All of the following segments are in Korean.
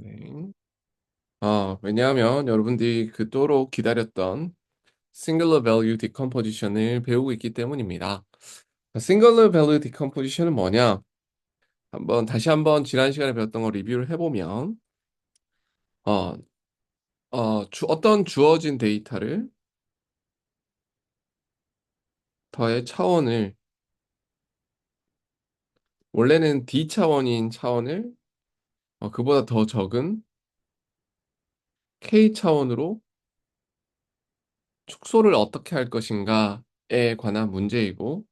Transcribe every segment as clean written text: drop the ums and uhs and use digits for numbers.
네. 왜냐하면 여러분들이 그토록 기다렸던 Singular Value Decomposition을 배우고 있기 때문입니다. Singular Value Decomposition은 뭐냐? 다시 한번 지난 시간에 배웠던 거 리뷰를 해보면, 어, 어떤 주어진 데이터를 더의 차원을, 원래는 D 차원인 차원을 그보다 더 적은 K 차원으로 축소를 어떻게 할 것인가에 관한 문제이고,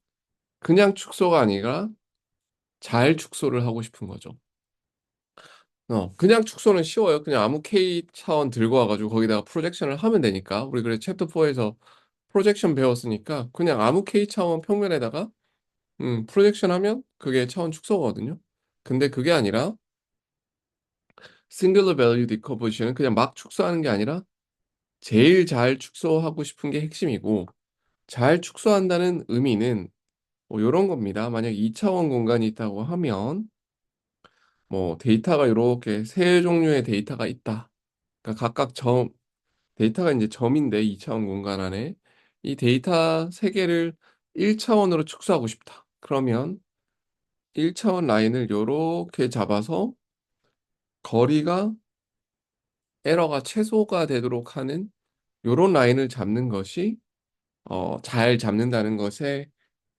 그냥 축소가 아니라 잘 축소를 하고 싶은 거죠. 그냥 축소는 쉬워요. 그냥 아무 K 차원 들고 와가지고 거기다가 프로젝션을 하면 되니까. 우리 그래 챕터 4에서 프로젝션 배웠으니까 그냥 아무 K 차원 평면에다가 프로젝션 하면 그게 차원 축소거든요. 근데 그게 아니라 싱글러 밸류 디커버션은 그냥 막 축소하는 게 아니라 제일 잘 축소하고 싶은 게 핵심이고, 잘 축소한다는 의미는 뭐 이런 겁니다. 만약 2차원 공간이 있다고 하면 뭐 데이터가 이렇게 세 종류의 데이터가 있다. 그러니까 각각 데이터가 이제 점인데 2차원 공간 안에 이 데이터 세 개를 1차원으로 축소하고 싶다. 그러면 1차원 라인을 요렇게 잡아서 거리가 에러가 최소가 되도록 하는 요런 라인을 잡는 것이 잘 잡는다는 것의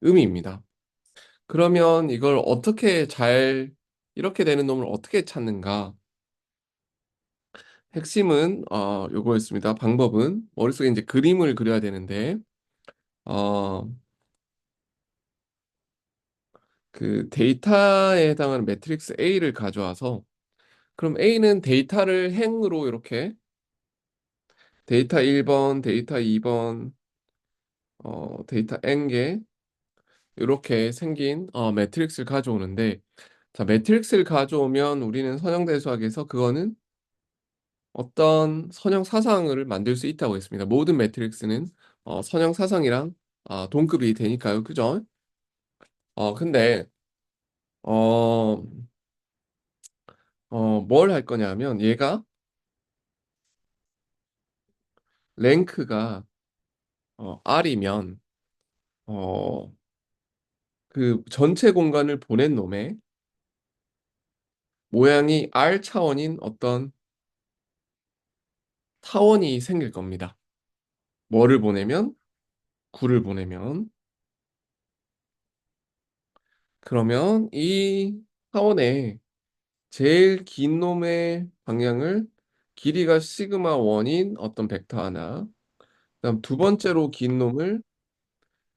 의미입니다. 그러면 이걸 어떻게 이렇게 되는 놈을 어떻게 찾는가? 핵심은 요거였습니다. 방법은 머릿속에 이제 그림을 그려야 되는데 어, 그 데이터에 해당하는 매트릭스 A를 가져와서, 그럼 A는 데이터를 행으로 이렇게 데이터 1번, 데이터 2번, 데이터 N개 이렇게 생긴 매트릭스를 가져오는데, 자, 매트릭스를 가져오면 우리는 선형대수학에서 그거는 어떤 선형 사상을 만들 수 있다고 했습니다. 모든 매트릭스는 선형 사상이랑 동급이 되니까요. 그죠? 근데 어, 뭘 할 거냐면 얘가 랭크가 R이면 어, 그 전체 공간을 보낸 놈의 모양이 R 차원인 어떤 타원이 생길 겁니다. 뭐를 보내면? 9를 보내면. 그러면 이 타원의 제일 긴 놈의 방향을 길이가 시그마 1인 어떤 벡터 하나, 그다음 두 번째로 긴 놈을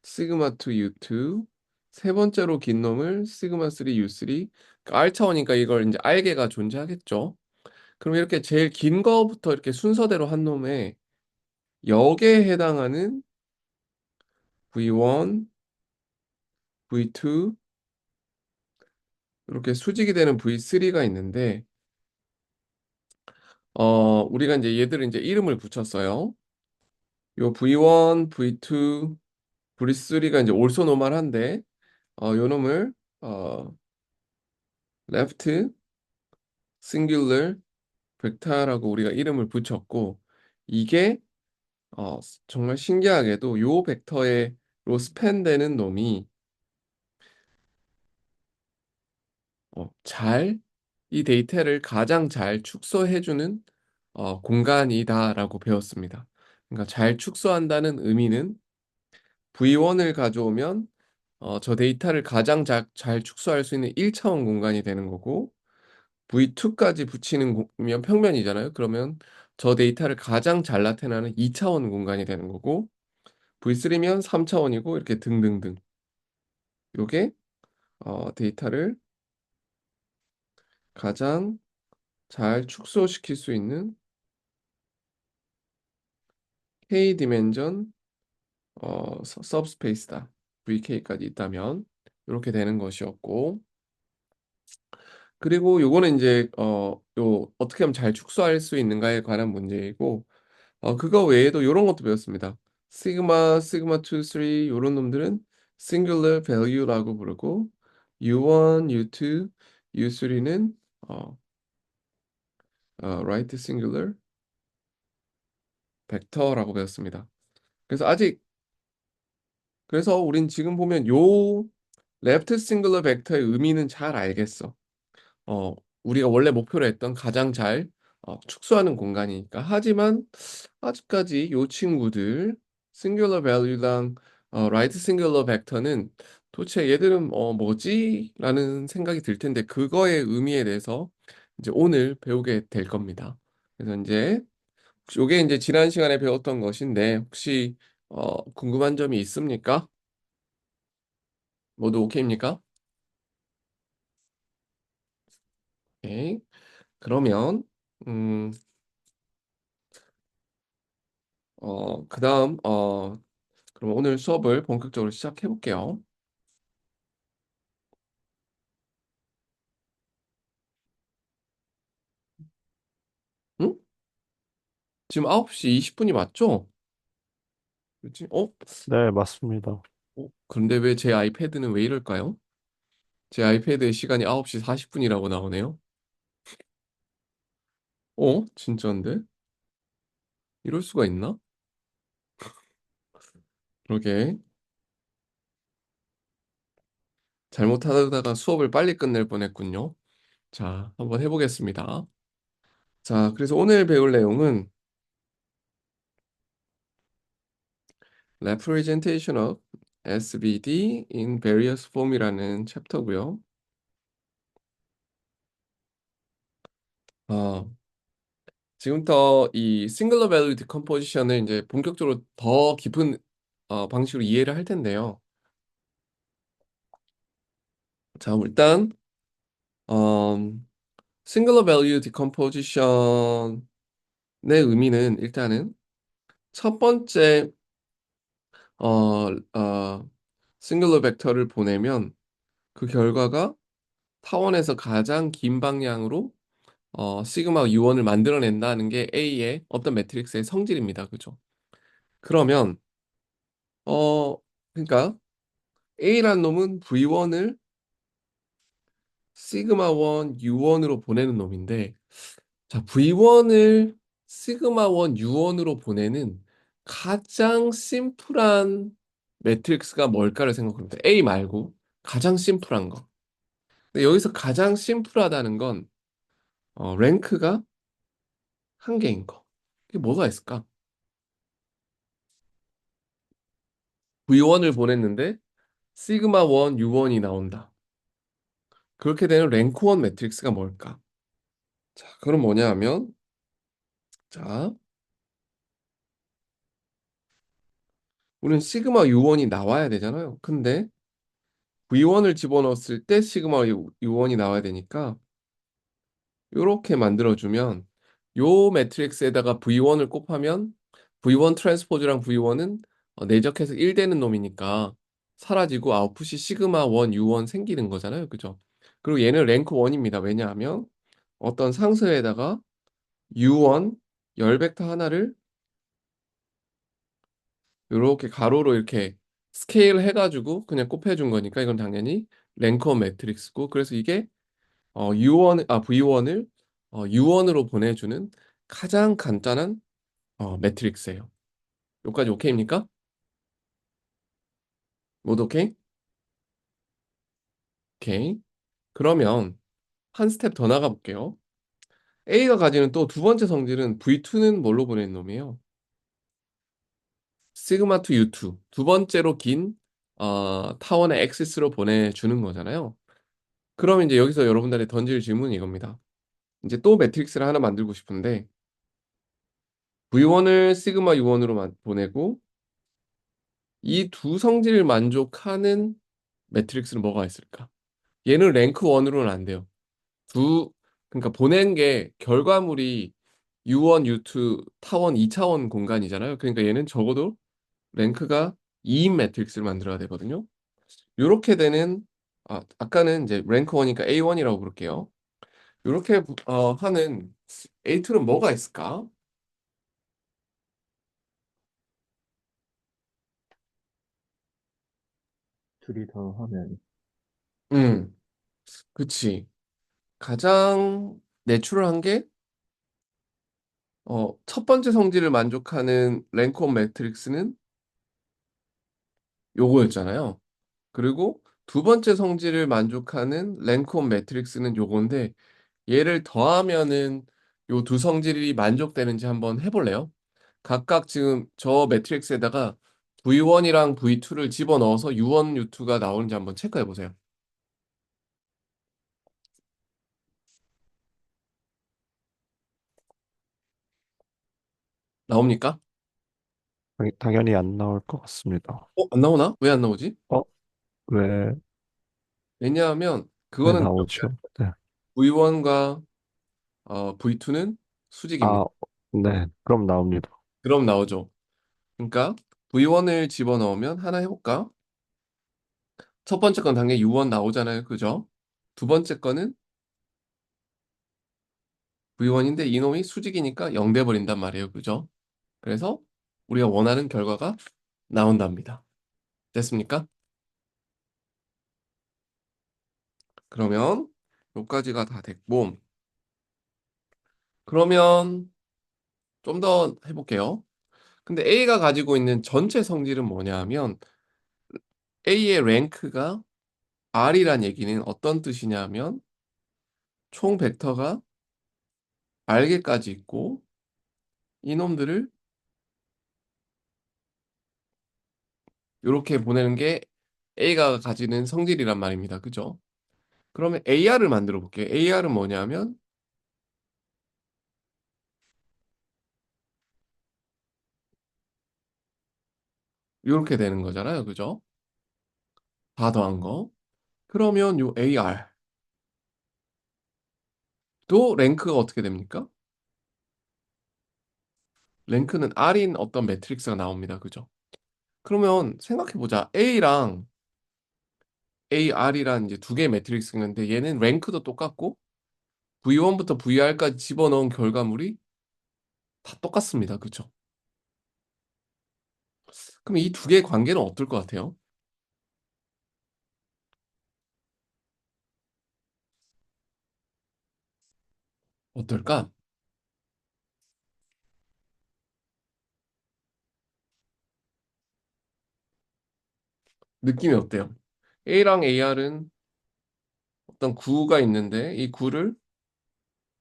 시그마 2 U2, 세 번째로 긴 놈을 시그마 3 U3. R 차원이니까 이걸 이제 알개가 존재하겠죠. 그럼 이렇게 제일 긴 거부터 이렇게 순서대로 한 놈의 역에 해당하는 V1, V2, 이렇게 수직이 되는 V3가 있는데, 우리가 이제 얘들을 이제 이름을 붙였어요. 요 V1, V2, V3가 이제 올소노멀한데, 요 놈을, left singular vector라고 우리가 이름을 붙였고, 이게, 정말 신기하게도 요 벡터로 스팬되는 놈이 이 데이터를 가장 잘 축소해주는 공간이다라고 배웠습니다. 그러니까 잘 축소한다는 의미는 V1을 가져오면 저 데이터를 가장 잘 축소할 수 있는 1차원 공간이 되는 거고, V2까지 붙이는 면 평면이잖아요. 그러면 저 데이터를 가장 잘 나타내는 2차원 공간이 되는 거고, V3면 3차원이고 이렇게 등등등. 요게 데이터를 가장 잘 축소시킬 수 있는 K 디멘전 서브스페이스다. VK까지 있다면 이렇게 되는 것이었고, 그리고 요거는 이제 요 어떻게 하면 잘 축소할 수 있는가에 관한 문제이고, 그거 외에도 요런 것도 배웠습니다. 시그마 2, 3 요런 놈들은 singular value라고 부르고, U1, U2, U3는 right singular 벡터라고 배웠습니다. 그래서 아직 그래서 우린 지금 보면 요 left singular 벡터의 의미는 잘 알겠어. 어, 우리가 원래 목표로 했던 가장 잘 축소하는 공간이니까. 하지만 아직까지 요 친구들 singular value랑 right singular vector는 도대체 얘들은 뭐지? 라는 생각이 들 텐데 그거의 의미에 대해서 이제 오늘 배우게 될 겁니다. 그래서 이제 요게 이제 지난 시간에 배웠던 것인데 혹시 궁금한 점이 있습니까? 모두 오케이입니까? 오케이. 그러면 음, 그다음 그럼 오늘 수업을 본격적으로 시작해 볼게요. 응? 지금 9시 20분이 맞죠? 그렇지? 네, 맞습니다. 그런데 왜 제 아이패드는 왜 이럴까요? 제 아이패드의 시간이 9시 40분이라고 나오네요. 진짜인데? 이럴 수가 있나? 그러게. 잘못하다가 수업을 빨리 끝낼 뻔했군요. 자, 한번 해보겠습니다. 자, 그래서 오늘 배울 내용은 Representation of SVD in Various Form이라는 챕터고요. 아, 지금부터 이 싱글러 밸류 디컴포지션을 이제 본격적으로 더 깊은 방식으로 이해를 할 텐데요. 자, 일단 싱글러 밸류 디컴포지션의 의미는 일단은 첫 번째 어, 어, 싱글러 벡터를 보내면 그 결과가 타원에서 가장 긴 방향으로 시그마 유언을 만들어낸다는 게 A의 어떤 매트릭스의 성질입니다. 그죠? 그러면 그러니까 A란 놈은 V1을 시그마 1 U1으로 보내는 놈인데 자, V1을 시그마 1 U1으로 보내는 가장 심플한 매트릭스가 뭘까를 생각합니다. A 말고 가장 심플한 거. 근데 여기서 가장 심플하다는 건 랭크가 한 개인 거. 이게 뭐가 있을까? V1을 보냈는데 시그마 1 U1이 나온다. 그렇게 되는 랭크 1 매트릭스가 뭘까? 자, 그럼 뭐냐 하면 자, 우리는 시그마 U1이 나와야 되잖아요. 근데 V1을 집어넣었을 때 시그마 U1이 나와야 되니까 이렇게 만들어주면 요 매트릭스에다가 V1을 곱하면 V1 트랜스포즈랑 V1은 내적해서 1 되는 놈이니까 사라지고 아웃풋이 시그마 1 U1 생기는 거잖아요. 그죠? 그리고 얘는 랭크 1입니다. 왜냐하면 어떤 상수에다가 U1 열 벡터 하나를 이렇게 가로로 이렇게 스케일 해가지고 그냥 곱해준 거니까 이건 당연히 랭커 매트릭스고 그래서 이게 V1을 U1으로 보내주는 가장 간단한 매트릭스예요. 여기까지 오케이입니까? 모두 오케이? 오케이. 그러면 한 스텝 더 나가 볼게요. A가 가지는 또 두 번째 성질은 V2는 뭘로 보내는 놈이에요? 시그마 to U2. 두 번째로 긴 타원의 엑시스로 보내주는 거잖아요. 그럼 이제 여기서 여러분들이 던질 질문이 이겁니다. 이제 또 매트릭스를 하나 만들고 싶은데 V1을 시그마 U1으로 보내고 이 두 성질을 만족하는 매트릭스는 뭐가 있을까? 얘는 랭크 1으로는 안 돼요. 그러니까 보낸 게 결과물이 U1, U2, 타원 2차원 공간이잖아요. 그러니까 얘는 적어도 랭크가 2인 매트릭스를 만들어야 되거든요. 이렇게 되는 아까는 이제 랭크 1이니까 A1이라고 부를게요. 이렇게 하는 A2는 뭐가 있을까? 둘이 더 하면 그치. 가장 내추럴한 게 첫 번째 성질을 만족하는 랭크온 매트릭스는 요거였잖아요. 그리고 두 번째 성질을 만족하는 랭크온 매트릭스는 요건데 얘를 더하면은 요 두 성질이 만족되는지 한번 해볼래요? 각각 지금 저 매트릭스에다가 V1이랑 V2를 집어넣어서 U1, U2가 나오는지 한번 체크해 보세요. 나옵니까? 당연히 안 나올 것 같습니다. 안 나오나? 왜 안 나오지? 어, 왜, 왜냐하면 왜 그거는 나오죠? 네. V1과 V2는 수직입니다. 아, 네. 그럼 나옵니다. 그럼 나오죠. 그러니까 V1을 집어넣으면 하나 해볼까? 첫 번째 건 당연히 U1 나오잖아요. 그죠? 두 번째 거는 V1인데 이놈이 수직이니까 0 돼버린단 말이에요. 그죠? 그래서 우리가 원하는 결과가 나온답니다. 됐습니까? 그러면 여기까지가 다 됐고 그러면 좀 더 해볼게요. 근데 A가 가지고 있는 전체 성질은 뭐냐 하면 A의 랭크가 R이란 얘기는 어떤 뜻이냐 하면 총 벡터가 R개까지 있고 이놈들을 이렇게 보내는 게 A가 가지는 성질이란 말입니다. 그죠? 그러면 AR을 만들어 볼게요. AR은 뭐냐면 이렇게 되는 거잖아요. 그죠? 다 더한 거. 그러면 요 AR도 랭크가 어떻게 됩니까? 랭크는 R인 어떤 매트릭스가 나옵니다. 그죠? 그러면 생각해 보자. A랑 AR이란 이제 두 개의 매트릭스가 있는데 얘는 랭크도 똑같고 V1부터 VR까지 집어넣은 결과물이 다 똑같습니다. 그죠? 그럼 이 두 개의 관계는 어떨 것 같아요? 어떨까? 느낌이 어때요? A랑 AR은 어떤 구가 있는데 이 구를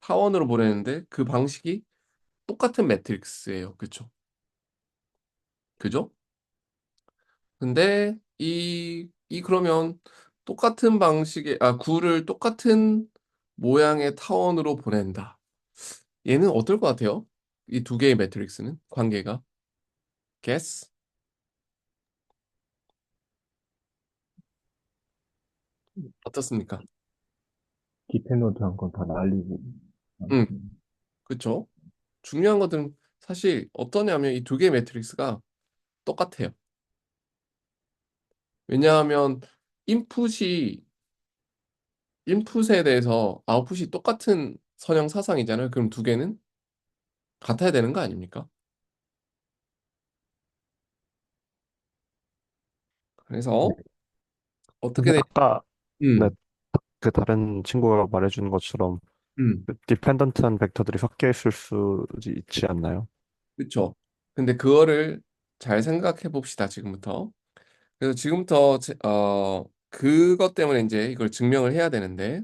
타원으로 보내는데 그 방식이 똑같은 매트릭스예요. 그쵸? 그죠? 근데 이 그러면 똑같은 방식의, 구를 똑같은 모양의 타원으로 보낸다. 얘는 어떨 것 같아요? 이 두 개의 매트릭스는 관계가 guess? 어떻습니까? 디펜노드 한 건 다 날리고. 음, 그쵸? 중요한 것들은 사실 어떠냐면 이 두 개의 매트릭스가 똑같아요. 왜냐하면 인풋이 인풋에 대해서 아웃풋이 똑같은 선형 사상이잖아요. 그럼 두 개는 같아야 되는 거 아닙니까? 네. 그래서 어떻게 근데 되 아까, 네, 음, 그 다른 친구가 말해준 것처럼, 음, 디펜던트한 벡터들이 섞여 있을 수 있지 않나요? 그쵸. 근데 그거를 잘 생각해 봅시다, 지금부터. 그래서 지금부터, 그것 때문에 이제 이걸 증명을 해야 되는데,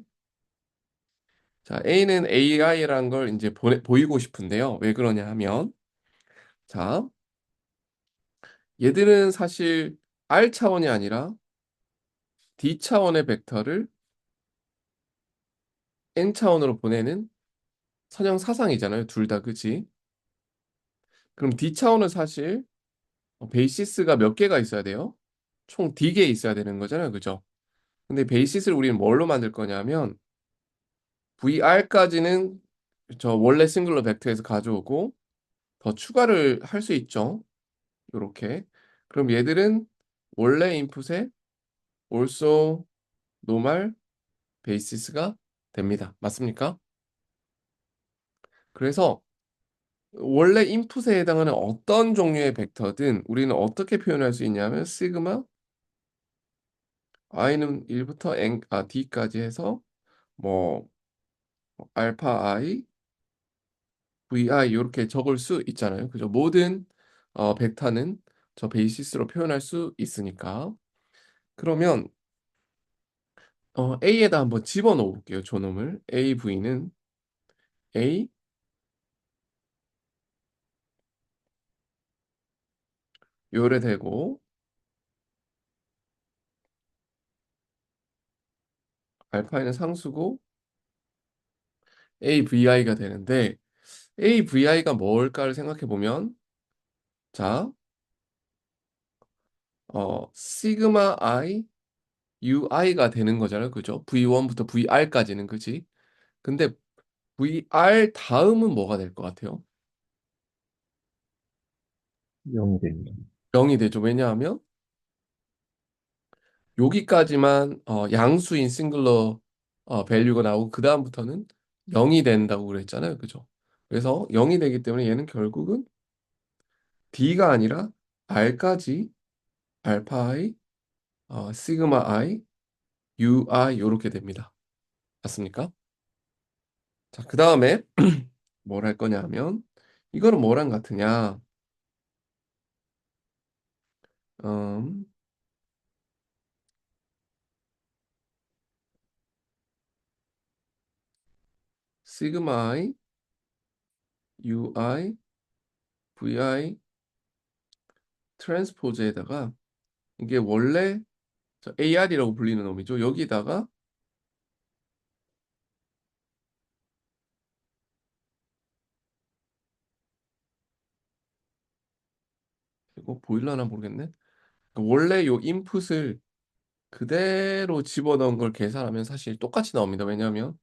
자, A는 AI라는 걸 이제 보이고 싶은데요. 왜 그러냐 하면, 자, 얘들은 사실 R 차원이 아니라 D 차원의 벡터를 N 차원으로 보내는 선형 사상이잖아요. 둘 다, 그치? 그럼 D 차원은 사실 베이시스가 몇 개가 있어야 돼요? 총 D개 있어야 되는 거잖아요. 그죠? 근데 베이시스를 우리는 뭘로 만들 거냐면 VR까지는 저 원래 싱글러 벡터에서 가져오고 더 추가를 할 수 있죠. 이렇게. 그럼 얘들은 원래 인풋에 also normal basis가 됩니다. 맞습니까? 그래서 원래 인풋에 해당하는 어떤 종류의 벡터든 우리는 어떻게 표현할 수 있냐면 시그마 i는 1부터 d까지 해서 뭐 알파 i vi 이렇게 적을 수 있잖아요. 그죠? 모든 벡터는 저 베이시스로 표현할 수 있으니까. 그러면 A에다 한번 집어넣어 볼게요. 저놈을. AV는 A 요래 되고 알파에는 상수고 AVI가 되는데 AVI가 뭘까를 생각해 보면 자, 시그마 I UI가 되는 거잖아요. 그죠? V1부터 VR까지는 그지? 근데 VR 다음은 뭐가 될 것 같아요? 0이 됩니다. 0이 되죠. 왜냐하면 여기까지만 양수인 싱글러 밸류가 나오고 그 다음부터는 0이 된다고 그랬잖아요. 그죠? 그래서 0이 되기 때문에 얘는 결국은 D가 아니라 R까지 알파 I, 시그마 I, UI 이렇게 됩니다. 맞습니까? 자, 그 다음에 뭘 할 거냐 하면 이거는 뭐랑 같으냐? 음, 시그마 I, UI, VI 트랜스포즈에다가 이게 원래 AR이라고 불리는 놈이죠. 여기다가 이거 보일라나 모르겠네. 그러니까 원래 요 인풋을 그대로 집어넣은 걸 계산하면 사실 똑같이 나옵니다. 왜냐하면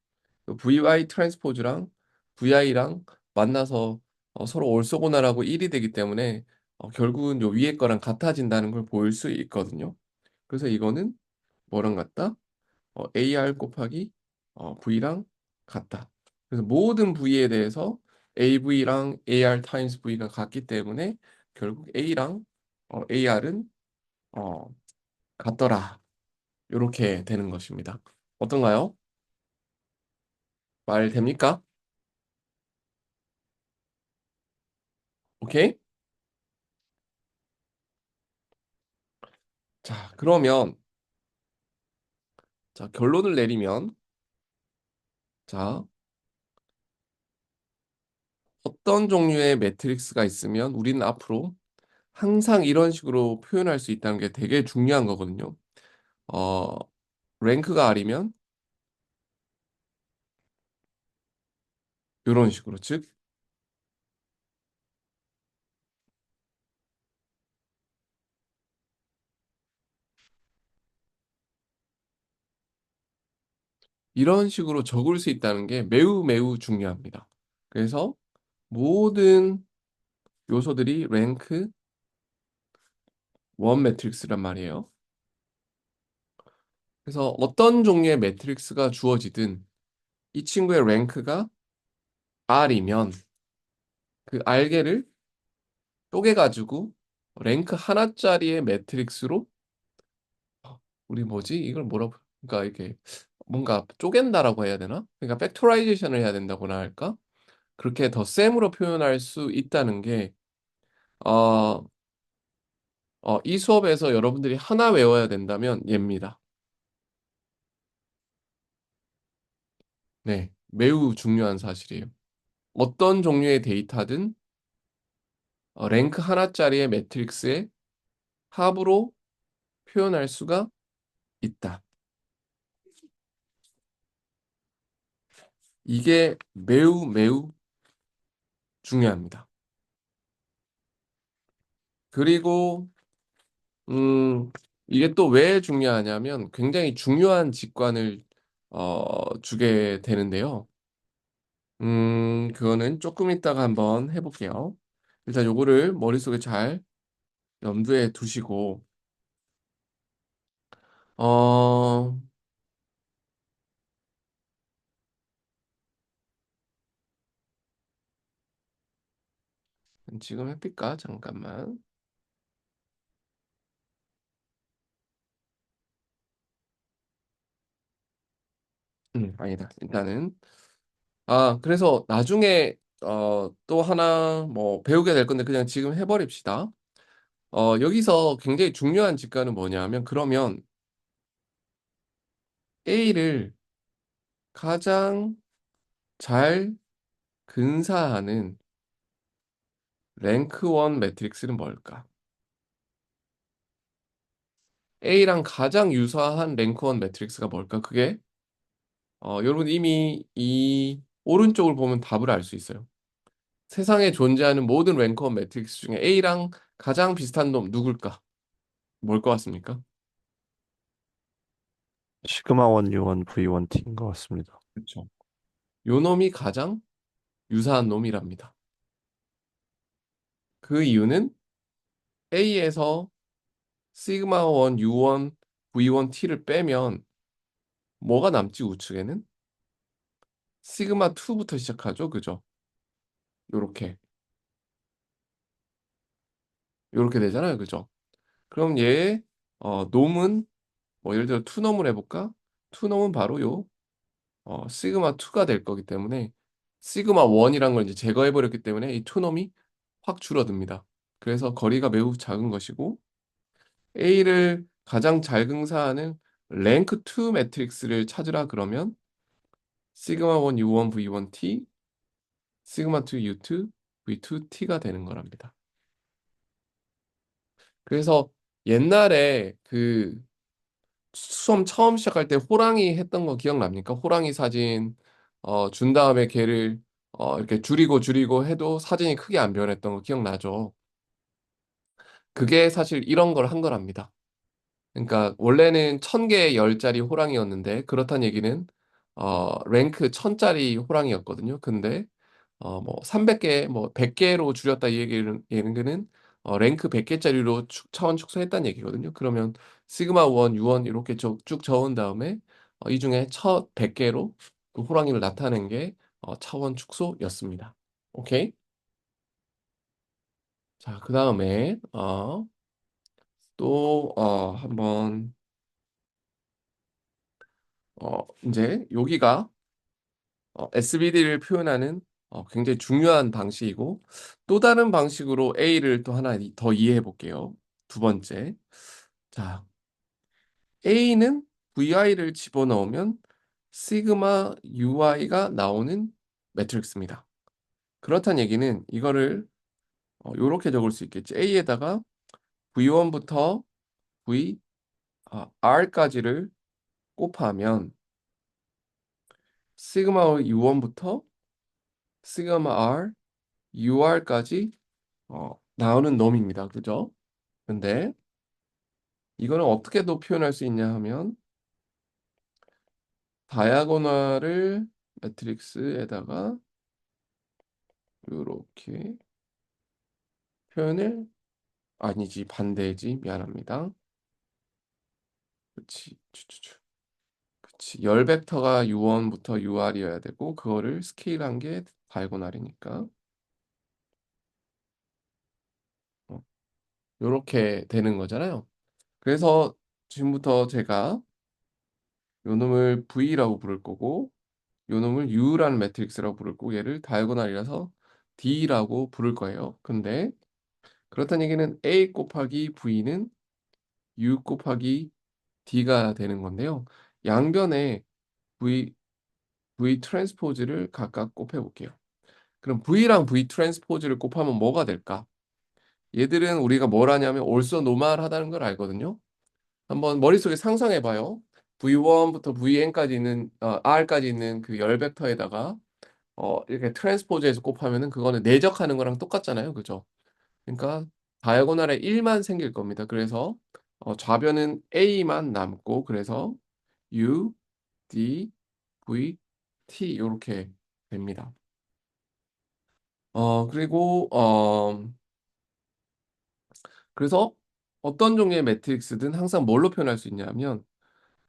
그 VI 트랜스포즈랑 VI랑 만나서 서로 올소고나라고 1이 되기 때문에 결국은 요 위에 거랑 같아진다는 걸 보일 수 있거든요. 그래서 이거는 뭐랑 같다? AR 곱하기 V랑 같다. 그래서 모든 V에 대해서 AV랑 AR 타임스 V가 같기 때문에 결국 A랑 AR은 같더라. 이렇게 되는 것입니다. 어떤가요? 말 됩니까? 오케이? 자, 그러면 자, 결론을 내리면 자, 어떤 종류의 매트릭스가 있으면 우리는 앞으로 항상 이런 식으로 표현할 수 있다는 게 되게 중요한 거거든요. 어, 랭크가 R이면 이런 식으로 즉 이런 식으로 적을 수 있다는 게 매우 매우 중요합니다. 그래서 모든 요소들이 랭크 1 매트릭스란 말이에요. 그래서 어떤 종류의 매트릭스가 주어지든 이 친구의 랭크가 R이면 그 R개를 쪼개가지고 랭크 하나짜리의 매트릭스로 우리 뭐지? 이걸 뭐라고 그러니까 이게 뭔가 쪼갠다라고 해야 되나? 그러니까 팩토라이제이션을 해야 된다고나 할까? 그렇게 더 셈으로 표현할 수 있다는 게 어, 이 수업에서 여러분들이 하나 외워야 된다면 얘입니다. 네, 매우 중요한 사실이에요. 어떤 종류의 데이터든 랭크 하나짜리의 매트릭스의 합으로 표현할 수가 있다. 이게 매우 매우 중요합니다. 그리고 음, 이게 또 왜 중요하냐면 굉장히 중요한 직관을 주게 되는데요. 그거는 조금 이따가 한번 해볼게요. 일단 요거를 머릿속에 잘 염두에 두시고 어, 지금 해볼까? 잠깐만. 아니다. 일단은 그래서 나중에 또 하나 뭐 배우게 될 건데 그냥 지금 해버립시다. 여기서 굉장히 중요한 직관은 뭐냐면 그러면 A를 가장 잘 근사하는 랭크 1 매트릭스는 뭘까? A랑 가장 유사한 랭크 1 매트릭스가 뭘까? 그게 여러분 이미 이 오른쪽을 보면 답을 알 수 있어요. 세상에 존재하는 모든 랭크 1 매트릭스 중에 A랑 가장 비슷한 놈 누굴까? 뭘 것 같습니까? 시그마 1 U1 V1T인 것 같습니다. 그렇죠. 요 놈이 가장 유사한 놈이랍니다. 그 이유는 A에서 시그마 1 U1 V1T를 빼면 뭐가 남지 우측에는? 시그마 2부터 시작하죠. 그죠? 요렇게. 요렇게 되잖아요. 그죠? 그럼 얘의 놈은 뭐 예를 들어 투놈을 해볼까? 투놈은 바로 요 시그마 2가 될 거기 때문에 시그마 1이란 걸 이제 제거해 버렸기 때문에 이 투놈이 확 줄어듭니다. 그래서 거리가 매우 작은 것이고 A를 가장 잘 긍사하는 랭크 2 매트릭스를 찾으라 그러면 시그마 1 U1 V1T, 시그마 2 U2 V2T가 되는 거랍니다. 그래서 옛날에 그 수험 처음 시작할 때 호랑이 했던 거 기억납니까? 호랑이 사진 준 다음에 걔를 이렇게 줄이고 해도 사진이 크게 안 변했던 거 기억나죠? 그게 사실 이런 걸 한 거랍니다. 그러니까 원래는 1000개의 10짜리 호랑이였는데 그렇다는 얘기는 랭크 1000짜리 호랑이였거든요. 근데 뭐 300개, 뭐 100개로 줄였다 이 얘기는 랭크 100개짜리로 차원 축소했다는 얘기거든요. 그러면 시그마 1, U1 이렇게 쭉 적은 다음에 이 중에 첫 100개로 그 호랑이를 나타낸 게 차원 축소였습니다. 오케이? 자, 그 다음에 또 한번 이제 여기가 SVD를 표현하는 굉장히 중요한 방식이고 또 다른 방식으로 A를 또 하나 더 이해해 볼게요. 두 번째. 자, A는 VI를 집어넣으면 시그마 UI가 나오는 매트릭스입니다. 그렇다는 얘기는 이거를 이렇게 적을 수 있겠지. A에다가 V1부터 R까지를 곱하면 시그마 U1부터 시그마 R, UR까지 나오는 놈입니다. 그죠? 근데 이거는 어떻게도 표현할 수 있냐 하면 다이아고널을 매트릭스에다가 이렇게 표현을 아니지 반대지 미안합니다. 그렇지. 그렇지. 열 벡터가 U1부터 UR이어야 되고 그거를 스케일한 게 다이아고널이니까 이렇게 되는 거잖아요. 그래서 지금부터 제가 요 놈을 V라고 부를 거고 요 놈을 U라는 매트릭스라고 부를 거고 얘를 다이아고널이라서 D라고 부를 거예요. 근데 그렇다는 얘기는 A 곱하기 V는 U 곱하기 D가 되는 건데요. 양변에 V, V 트랜스포즈를 각각 곱해 볼게요. 그럼 V랑 V 트랜스포즈를 곱하면 뭐가 될까? 얘들은 우리가 뭘 하냐면 올소 노멀하다는 걸 알거든요. 한번 머릿속에 상상해 봐요. V1부터 VN까지 있는 R까지 있는 그 열 벡터에다가 이렇게 트랜스포즈해서 곱하면은 그거는 내적하는 거랑 똑같잖아요. 그죠? 그러니까 다이아고널에 1만 생길 겁니다. 그래서 좌변은 A만 남고 그래서 U, D, V, T 이렇게 됩니다. 그리고 그래서 어떤 종류의 매트릭스든 항상 뭘로 표현할 수 있냐면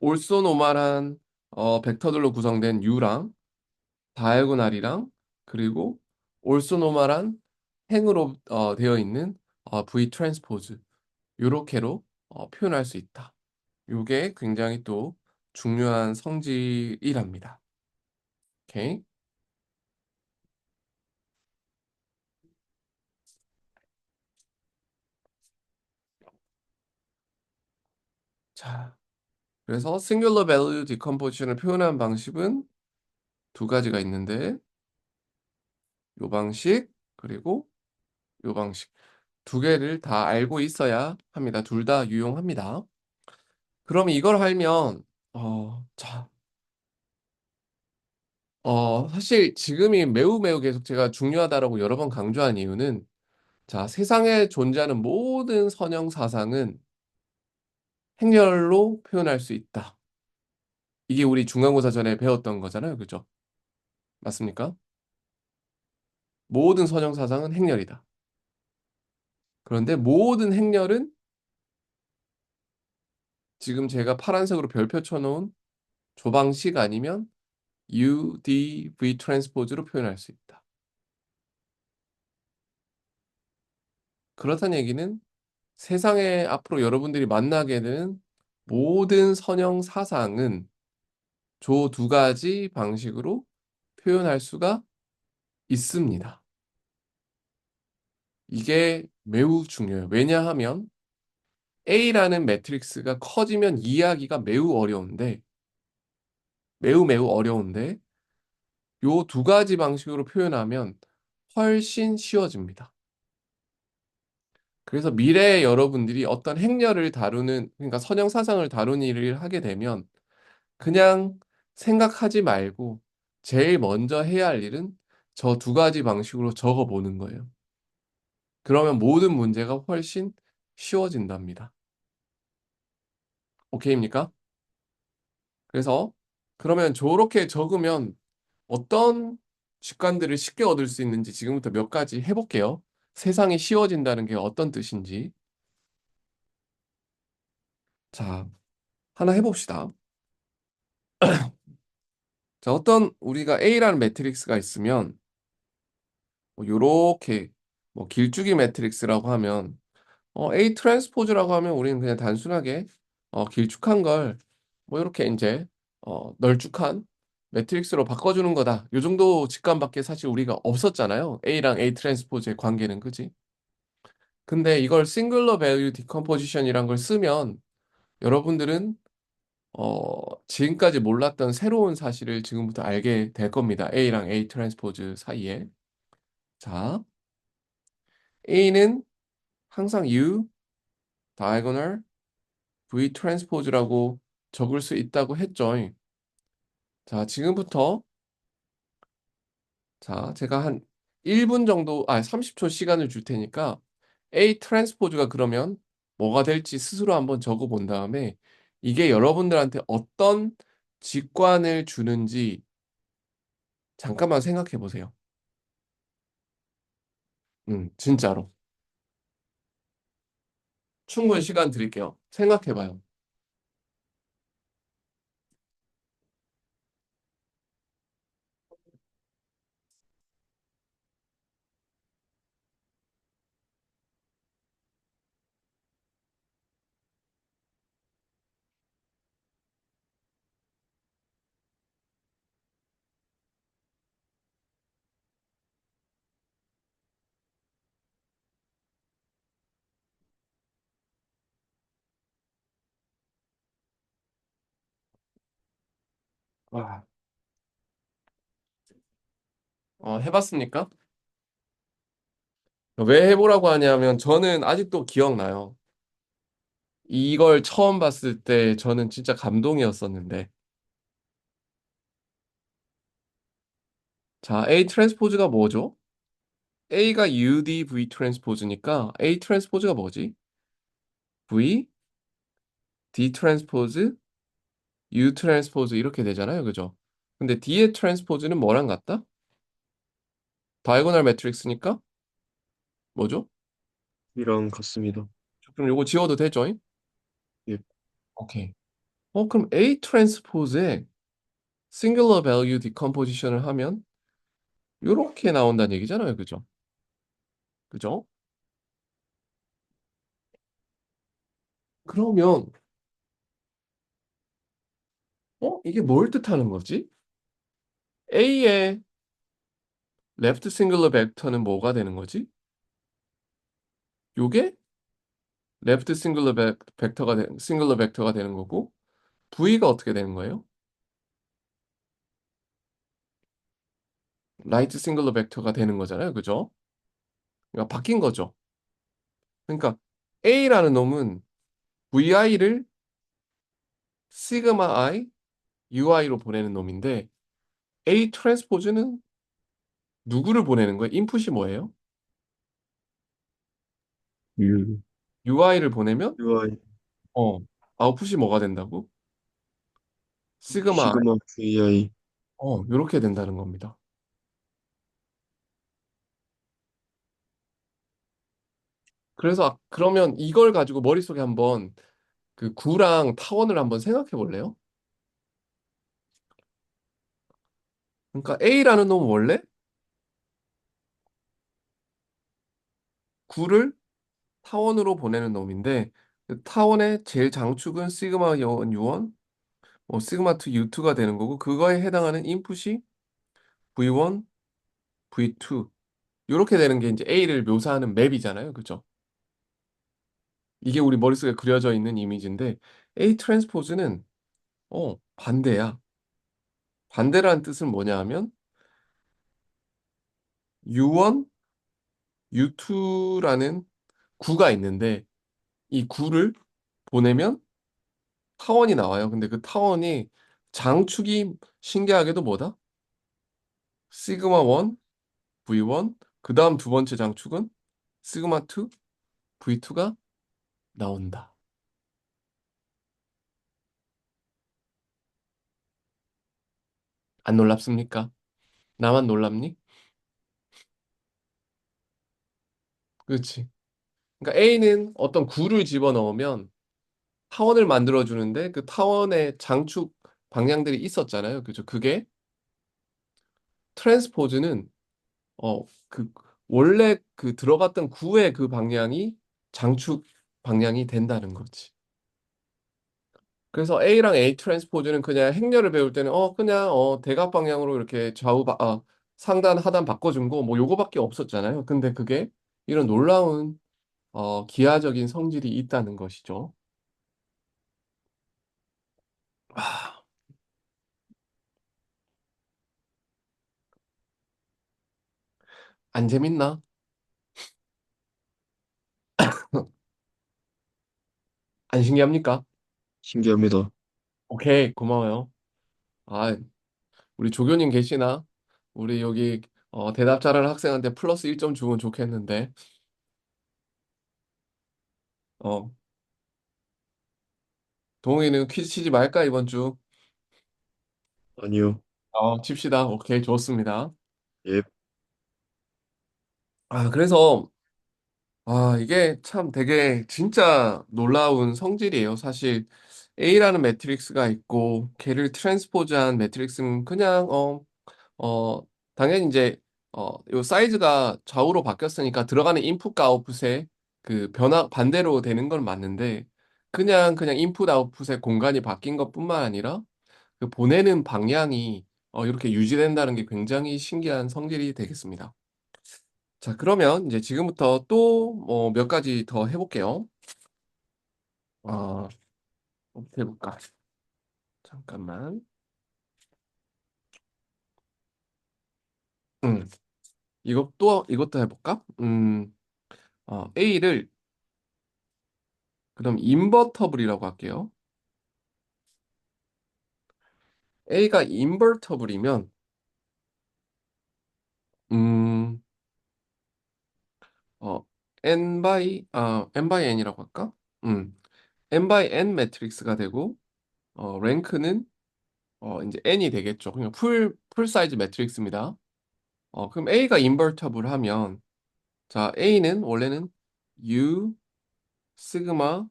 올소노멀한 벡터들로 구성된 U랑 다이아고널이랑 그리고 올소노멀한 행으로 되어 있는 V 트랜스포즈 요렇게로 표현할 수 있다. 요게 굉장히 또 중요한 성질이랍니다. 오케이. 자, 그래서 singular value decomposition을 표현한 방식은 두 가지가 있는데 요 방식 그리고 요 방식 두 개를 다 알고 있어야 합니다. 둘 다 유용합니다. 그럼 이걸 하면 자, 사실 지금이 매우 매우 계속 제가 중요하다라고 여러 번 강조한 이유는 자, 세상에 존재하는 모든 선형 사상은 행렬로 표현할 수 있다. 이게 우리 중간고사 전에 배웠던 거잖아요. 그죠? 맞습니까? 모든 선형 사상은 행렬이다. 그런데 모든 행렬은 지금 제가 파란색으로 별표 쳐놓은 조방식 아니면 UDV 트랜스포즈로 표현할 수 있다. 그렇다는 얘기는 세상에 앞으로 여러분들이 만나게 되는 모든 선형 사상은 조 두 가지 방식으로 표현할 수가 있습니다. 이게 매우 중요해요. 왜냐하면 A라는 매트릭스가 커지면 이해하기가 매우 매우 어려운데 요 두 가지 방식으로 표현하면 훨씬 쉬워집니다. 그래서 미래에 여러분들이 어떤 행렬을 다루는, 그러니까 선형 사상을 다루는 일을 하게 되면 그냥 생각하지 말고 제일 먼저 해야 할 일은 저 두 가지 방식으로 적어 보는 거예요. 그러면 모든 문제가 훨씬 쉬워진답니다. 오케이입니까? 그래서 그러면 저렇게 적으면 어떤 직관들을 쉽게 얻을 수 있는지 지금부터 몇 가지 해볼게요. 세상이 쉬워진다는 게 어떤 뜻인지. 자, 하나 해봅시다. 자, 어떤 우리가 A라는 매트릭스가 있으면 뭐 요렇게 뭐 길쭉이 매트릭스라고 하면 A 트랜스포즈라고 하면 우리는 그냥 단순하게 길쭉한 걸 뭐 이렇게 이제 널쭉한 매트릭스로 바꿔주는 거다. 요 정도 직감밖에 사실 우리가 없었잖아요. A랑 A 트랜스포즈의 관계는 그지? 근데 이걸 싱글러 밸류 디컴포지션이란 걸 쓰면 여러분들은 지금까지 몰랐던 새로운 사실을 지금부터 알게 될 겁니다. A랑 A 트랜스포즈 사이에. 자, A는 항상 U diagonal V 트랜스포즈라고 적을 수 있다고 했죠. 자, 지금부터 자, 제가 한 1분 정도, 30초 시간을 줄 테니까 A 트랜스포즈가 그러면 뭐가 될지 스스로 한번 적어 본 다음에 이게 여러분들한테 어떤 직관을 주는지 잠깐만 생각해 보세요. 진짜로. 충분히 시간 드릴게요. 생각해 봐요. 와, 해봤습니까? 왜 해보라고 하냐면 저는 아직도 기억나요. 이걸 처음 봤을 때 저는 진짜 감동이었었는데. 자, A 트랜스포즈가 뭐죠? A가 UDV 트랜스포즈니까 A 트랜스포즈가 뭐지? V, D 트랜스포즈, U 트랜스포즈 이렇게 되잖아요. 그죠? 근데 D의 트랜스포즈는 뭐랑 같다? 다이고널 매트릭스니까 뭐죠? 이랑 같습니다. 그럼 요거 지워도 되죠? 예. 오케이. 그럼 A 트랜스포즈에 싱글러 밸류 디컴포지션을 하면 요렇게 나온다는 얘기잖아요. 그죠? 그죠? 그러면 이게 뭘 뜻하는 거지? A의 레프트 싱글러 벡터는 뭐가 되는 거지? 요게 레프트 싱글러 벡터가 되는 거고 V가 어떻게 되는 거예요? 라이트 싱글러 벡터가 되는 거잖아요. 그죠? 그러니까 바뀐 거죠. 그러니까 A라는 놈은 VI를 시그마 I, UI로 보내는 놈인데 A 트랜스포즈는 누구를 보내는 거예요? 인풋이 뭐예요? U, UI를 보내면 UI, 어, 아웃풋이 뭐가 된다고? 시그마 I. 시그마 VI. 이렇게 된다는 겁니다. 그래서 그러면 이걸 가지고 머릿속에 한번 그 구랑 타원을 한번 생각해 볼래요? 그러니까 A라는 놈은 원래 구를 타원으로 보내는 놈인데 그 타원의 제일 장축은 시그마 U1, 시그마 2 U2가 되는 거고 그거에 해당하는 인풋이 V1, V2 이렇게 되는 게 이제 A를 묘사하는 맵이잖아요. 그죠? 이게 우리 머릿속에 그려져 있는 이미지인데 A 트랜스포즈는 반대야. 반대라는 뜻은 뭐냐 하면 U1, U2라는 구가 있는데 이 구를 보내면 타원이 나와요. 근데 그 타원이 장축이 신기하게도 뭐다? 시그마 1, V1, 그 다음 두 번째 장축은 시그마 2, V2가 나온다. 안 놀랍습니까? 나만 놀랍니? 그렇지. 그러니까 A는 어떤 구를 집어넣으면 타원을 만들어주는데 그 타원의 장축 방향들이 있었잖아요. 그죠? 그게 트랜스포즈는 그 원래 그 들어갔던 구의 그 방향이 장축 방향이 된다는 거지. 그래서 A랑 A 트랜스포즈는 그냥 행렬을 배울 때는 그냥 대각 방향으로 이렇게 상단 하단 바꿔준 거 뭐 요거밖에 없었잖아요. 근데 그게 이런 놀라운 기하적인 성질이 있다는 것이죠. 아, 안 재밌나? 안 신기합니까? 신기합니다. 오케이, 고마워요. 아, 우리 조교님 계시나? 우리 여기 대답 잘하는 학생한테 플러스 1점 주면 좋겠는데. 어, 동욱이는 퀴즈 치지 말까, 이번 주? 아니요. 칩시다. 오케이, 좋습니다. 예. 그래서, 이게 참 되게 진짜 놀라운 성질이에요. 사실, A라는 매트릭스가 있고, 걔를 트랜스포즈한 매트릭스는 그냥, 어, 당연히 이제, 요 사이즈가 좌우로 바뀌었으니까 들어가는 인풋과 아웃풋의 그 반대로 되는 건 맞는데, 그냥 인풋 아웃풋의 공간이 바뀐 것뿐만 아니라, 그 보내는 방향이 이렇게 유지된다는 게 굉장히 신기한 성질이 되겠습니다. 자, 그러면 이제 지금부터 또 몇 가지 더 해볼게요. 어, 어떻게 해볼까? 잠깐만. 음, 이것도 해볼까? A를 그럼 인버터블이라고 할게요. A가 인버터블이면 음, 어, n by n이라고 할까? n by n 매트릭스가 되고 랭크는 이제 n이 되겠죠. 그냥 풀 사이즈 매트릭스입니다. 그럼 A가 인버터블 하면 자, A는 원래는 U 시그마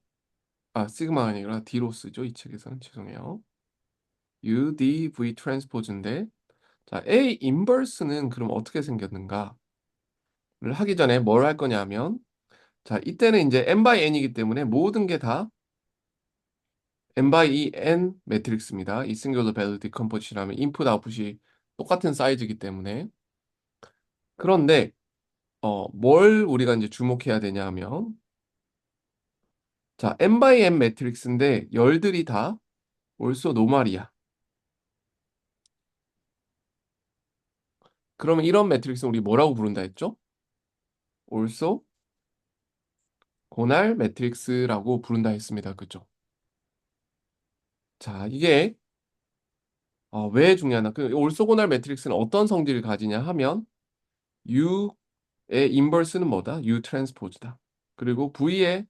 시그마가 아니라 D로 쓰죠. 이 책에서는 죄송해요. U D V 트랜스포즈인데 자, A 인버스는 그럼 어떻게 생겼는가를 하기 전에 뭘 할 거냐면 자, 이때는 이제 n by n이기 때문에 모든 게 다 n by n 매트릭스입니다. 이 싱귤러 밸류 디컴포지션하면 인풋 아웃풋이 똑같은 사이즈이기 때문에 그런데 뭘 우리가 이제 주목해야 되냐 하면 자, n by n 매트릭스인데 열들이 다 올소 노말이야. 그러면 이런 매트릭스는 우리 뭐라고 부른다 했죠? 올소 고날 매트릭스라고 부른다 했습니다. 그죠? 자, 이게 왜 중요하나? 그 올소고날 매트릭스는 어떤 성질을 가지냐 하면 U의 인버스는 뭐다? U 트랜스포즈다. 그리고 V의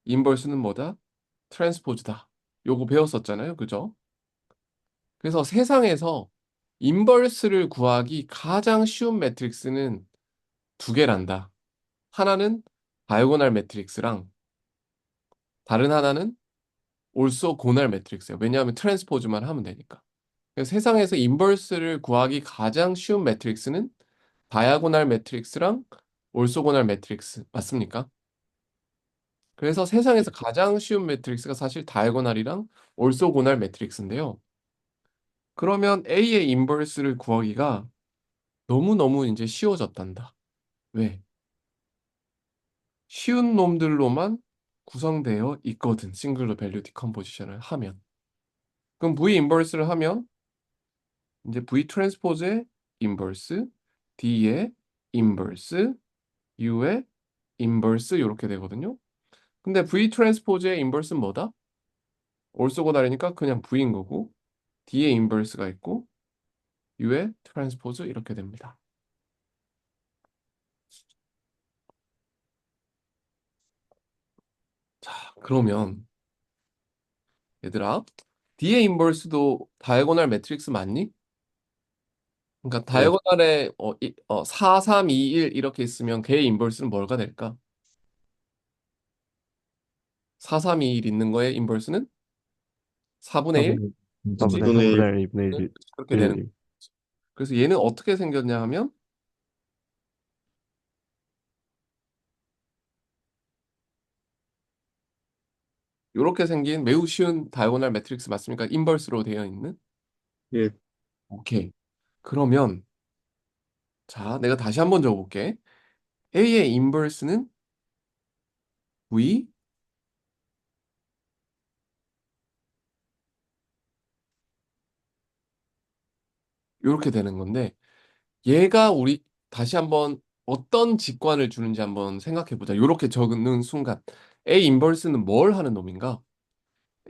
인버스는 뭐다? 트랜스포즈다. 요거 배웠었잖아요. 그죠? 그래서 세상에서 인버스를 구하기 가장 쉬운 매트릭스는 두 개란다. 하나는 다이고날 매트릭스랑 다른 하나는 올소 고날 매트릭스예요. 왜냐하면 트랜스포즈만 하면 되니까. 그래서 세상에서 인버스를 구하기 가장 쉬운 매트릭스는 다이아고날 매트릭스랑 올소고날 매트릭스 맞습니까? 그래서 세상에서 가장 쉬운 매트릭스가 사실 다이아고날이랑 올소고날 매트릭스인데요. 그러면 A의 인버스를 구하기가 너무너무 이제 쉬워졌단다. 왜? 쉬운 놈들로만 구성되어 있거든. 싱글러 밸류 디컴포지션을 하면. 그럼 V 인버스를 하면 이제 V 트랜스포즈의 인버스, D의 인버스, U의 인버스 이렇게 되거든요. 근데 V 트랜스포즈의 인버스는 뭐다? 올소고달이니까 그냥 V인 거고 D의 인버스가 있고 U의 트랜스포즈 이렇게 됩니다. 자, 그러면 얘들아 D의 인버스도 다이고널 매트릭스 맞니? 그러니까 예. 다이고널에 4, 3, 2, 1 이렇게 있으면 걔의 인버스는 뭐가 될까? 4, 3, 2, 1 있는 거에 인버스는 4분의 1? 4분의 그치? 4분의 2분의 3분의 2분의 네, 1. 그렇게 되는 거지. 그래서 얘는 어떻게 생겼냐 하면 이렇게 생긴 매우 쉬운 다이고널 매트릭스 맞습니까? 인버스로 되어 있는? 예, 오케이. 그러면 자, 내가 다시 한번 적어볼게. A의 인버스는 V 이렇게 되는 건데 얘가 우리 다시 한번 어떤 직관을 주는지 한번 생각해 보자. 이렇게 적는 순간 A 인버스는 뭘 하는 놈인가?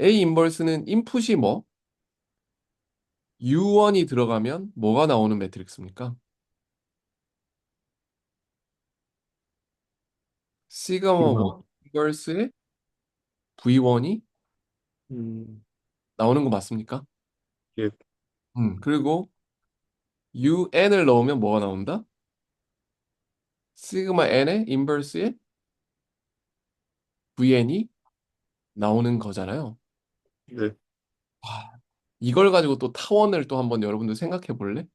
A 인버스는 인풋이 뭐? U1이 들어가면 뭐가 나오는 매트릭스입니까? 시그마 시그마. 1 인버스의 V1이 음, 나오는 거 맞습니까? 예, 그리고 UN을 넣으면 뭐가 나온다? 시그마 N의 인버스의 VN이 나오는 거잖아요. 네. 와, 이걸 가지고 또 타원을 또 한번 여러분들 생각해 볼래?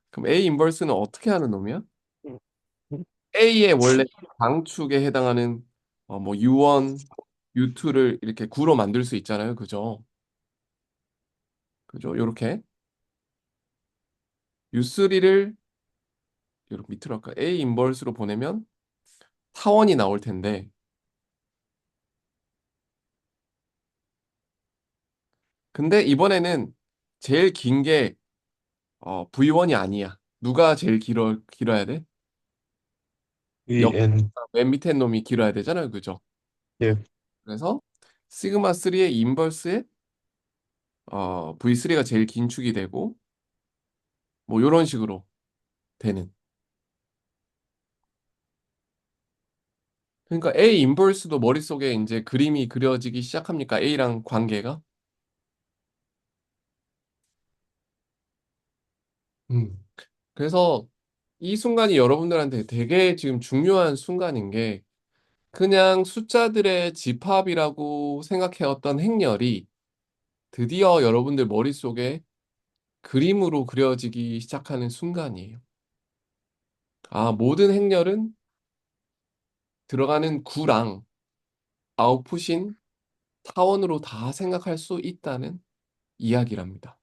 그럼 A 인버스는 어떻게 하는 놈이야? A의 원래 방축에 해당하는 뭐 U1, U2를 이렇게 구로 만들 수 있잖아요. 그죠? 그죠? 요렇게 U3를 이렇게 밑으로 할까? A 인버스로 보내면 타원이 나올 텐데 근데 이번에는 제일 긴 게 V1이 아니야. 누가 제일 길어야 돼? 영, EN. 맨 밑에 놈이 길어야 되잖아요. 그죠? 예, 그래서 시그마 3의 인버스에 V3가 제일 긴 축이 되고 뭐 이런 식으로 되는. 그러니까 A 인버스도 머릿속에 이제 그림이 그려지기 시작합니까? A랑 관계가. 음. 그래서 이 순간이 여러분들한테 되게 지금 중요한 순간인 게 그냥 숫자들의 집합이라고 생각해왔던 행렬이 드디어 여러분들 머릿속에 그림으로 그려지기 시작하는 순간이에요. 아, 모든 행렬은 들어가는 구랑 아웃풋인 타원으로 다 생각할 수 있다는 이야기랍니다.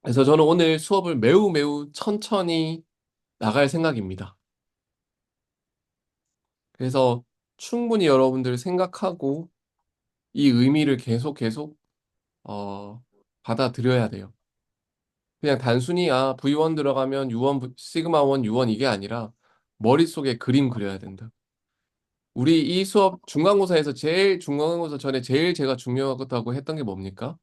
그래서 저는 오늘 수업을 매우 매우 천천히 나갈 생각입니다. 그래서 충분히 여러분들 생각하고 이 의미를 계속 어, 받아들여야 돼요. 그냥 단순히 V1 들어가면 U1 시그마 1 U1 이게 아니라 머릿속에 그림 그려야 된다. 우리 이 수업 중간고사에서 중간고사 전에 제일 제가 중요하다고 했던 게 뭡니까?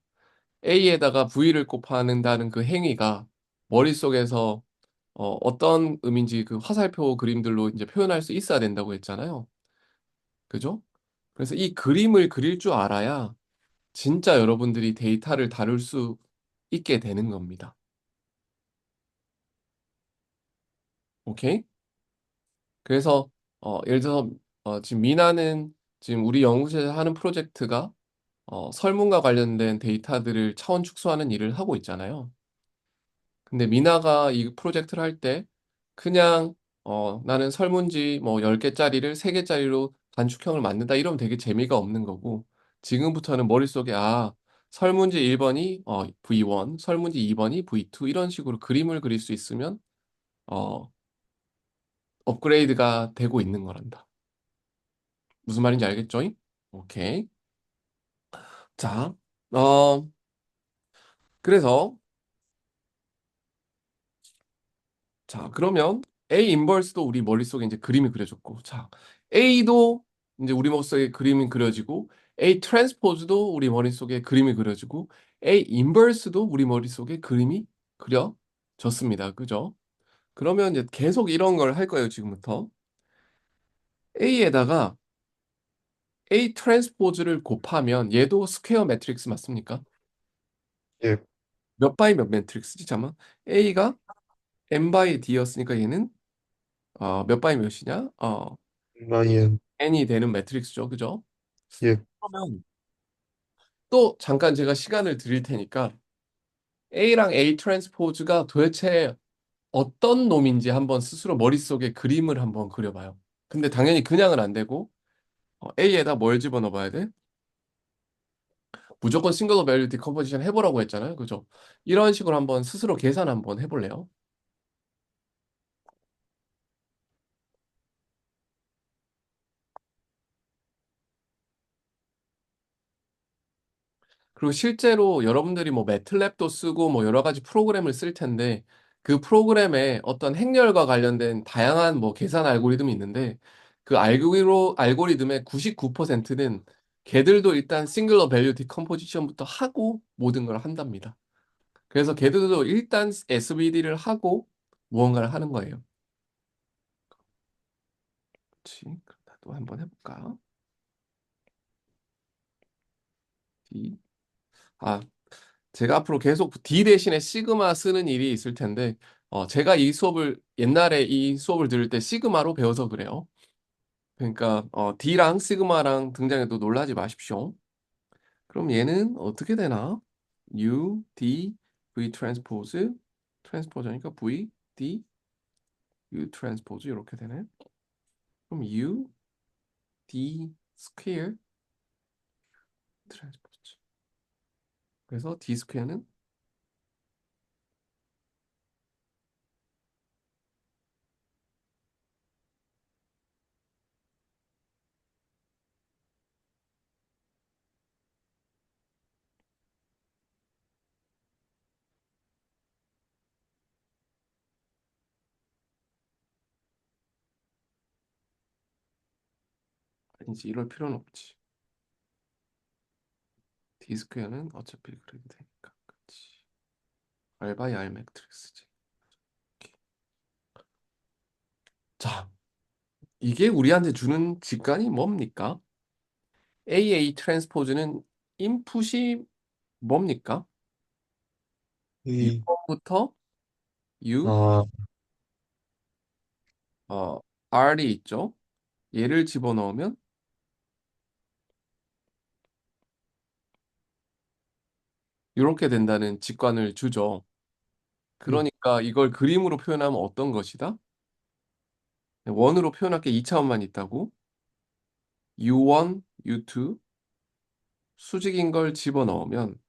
A에다가 V를 곱하는다는 그 행위가 머릿속에서 어떤 의미인지 그 화살표 그림들로 이제 표현할 수 있어야 된다고 했잖아요. 그죠? 그래서 이 그림을 그릴 줄 알아야 진짜 여러분들이 데이터를 다룰 수 있게 되는 겁니다. 오케이? 그래서 예를 들어서 지금 미나는 지금 우리 연구실에서 하는 프로젝트가 설문과 관련된 데이터들을 차원 축소하는 일을 하고 있잖아요. 근데 미나가 이 프로젝트를 할 때 그냥 나는 설문지 뭐 10개짜리를 3개짜리로 단축형을 만든다 이러면 되게 재미가 없는 거고 지금부터는 머릿속에 설문지 1번이 V1, 설문지 2번이 V2 이런 식으로 그림을 그릴 수 있으면 어, 업그레이드가 되고 있는 거란다. 무슨 말인지 알겠죠? 오케이. 자, 어, 그래서 자, 그러면 A 인버스도 우리 머릿속에 이제 그림이 그려졌고, 자, A도 이제 우리 머릿속에 그림이 그려지고, A 트랜스포즈도 우리 머릿속에 그림이 그려지고, A 인버스도 우리 머릿속에 그림이 그려졌습니다. 그죠? 그러면 이제 계속 이런 걸 할 거예요, 지금부터. A에다가 A 트랜스포즈를 곱하면 얘도 스퀘어 매트릭스 맞습니까? 예, 몇 바이 몇 매트릭스지? 잠깐. A가 n 바이 d였으니까 얘는 몇 바이 몇이냐? 라이언, n이 되는 매트릭스죠. 그죠? 예, 그러면 또 잠깐 제가 시간을 드릴 테니까 A랑 A 트랜스포즈가 도대체 어떤 놈인지 한번 스스로 머릿속에 그림을 한번 그려봐요. 근데 당연히 그냥은 안 되고 A에다 뭘 집어넣어 봐야 돼? 무조건 싱글러 밸류 디컴포지션 해보라고 했잖아요. 그죠? 이런 식으로 한번 스스로 계산 한번 해볼래요? 그리고 실제로 여러분들이 뭐 매틀랩도 쓰고 뭐 여러 가지 프로그램을 쓸 텐데 그 프로그램에 어떤 행렬과 관련된 다양한 뭐 계산 알고리즘이 있는데 그 알고리즘의 99%는 걔들도 일단 싱글러 밸류 디컴포지션부터 하고 모든 걸 한답니다. 그래서 걔들도 일단 SVD를 하고 무언가를 하는 거예요. 그렇지. 그럼 나도 한번 해볼까? D. 아, 제가 앞으로 계속 D 대신에 시그마 쓰는 일이 있을 텐데, 제가 옛날에 이 수업을 들을 때 시그마로 배워서 그래요. 그러니까, D랑 시그마랑 등장해도 놀라지 마십시오. 그럼 얘는 어떻게 되나? U, D, V 트랜스포즈, 트랜스포즈니까 V, D, U 트랜스포즈 이렇게 되네. 그럼 U, D 스퀘어 트랜스포즈. 그래서 D 스퀘어는 아니지, 이럴 필요는 없지. D 스퀘어는 어차피 그래도 되니까. 그렇지. R 바이 R 매트릭스지. 자, 이게 우리한테 주는 직관이 뭡니까? AA 트랜스포즈는 인풋이 뭡니까? 이, 6번부터 U, 아, R이 있죠. 얘를 집어넣으면 이렇게 된다는 직관을 주죠. 예, 그러니까 이걸 그림으로 표현하면 어떤 것이다? 원으로 표현할 게 2차원만 있다고. U1, U2 수직인 걸 집어넣으면